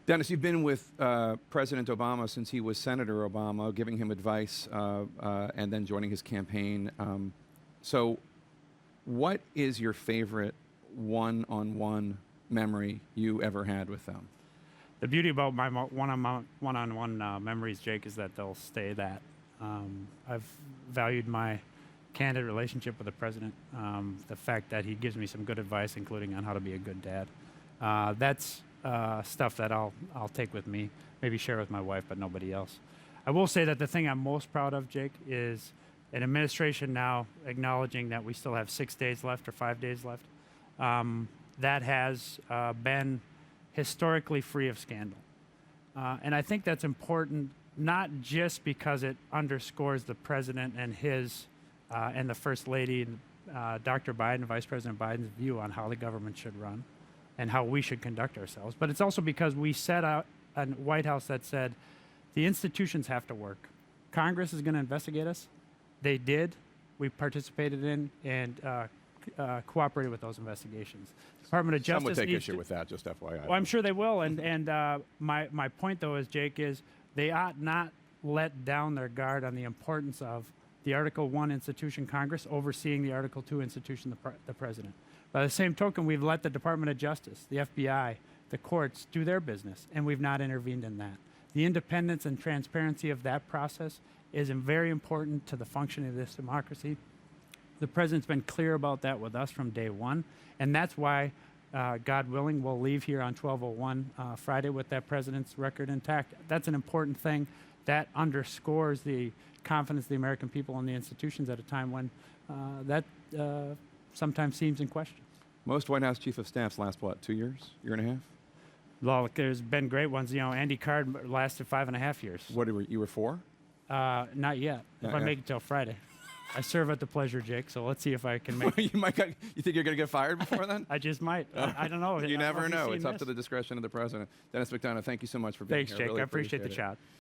Dennis, you've been with President Obama since he was Senator Obama, giving him advice and then joining his campaign. So, what is your favorite one-on-one memory you ever had with them? The beauty about my one-on-one memories, Jake, is that they'll stay that. I've valued my candid relationship with the president, the fact that he gives me some good advice, including on how to be a good dad. That's stuff that I'll take with me, maybe share with my wife, but nobody else. I will say that the thing I'm most proud of, Jake, is an administration now acknowledging that we still have 6 days left or 5 days left. That has been historically free of scandal. And I think that's important, not just because it underscores the president and his and the First Lady, Dr. Biden, Vice President Biden's view on how the government should run and how we should conduct ourselves, but it's also because we set out a White House that said the institutions have to work. Congress is going to investigate us. They did. We participated in and cooperated with those investigations. Department of Justice. Some would take issue with that, just FYI. Well, I'm sure they will. And my point, though, is, Jake, is they ought not let down their guard on the importance of the Article 1 institution, Congress, overseeing the Article 2 institution, the president. By the same token, we've let the Department of Justice, the FBI, the courts do their business, and we've not intervened in that. The independence and transparency of that process is very important to the functioning of this democracy. The president's been clear about that with us from day one, and that's why, God willing, we'll leave here on 12/01 Friday with that president's record intact. That's an important thing. That underscores the confidence of the American people in the institutions at a time when that sometimes seems in question. Most White House chief of staffs last, what, 2 years, year and a half? Well, there's been great ones. You know, Andy Card lasted 5.5 years. What, you were 4? Not yet. If I make it till Friday. I serve at the pleasure, Jake, so let's see if I can make it. You think you're going to get fired before then? I just might. I don't know. You never know. It's up to the discretion of the president. Dennis McDonough, thank you so much for being here. Thanks, Jake. Really I appreciate the chat.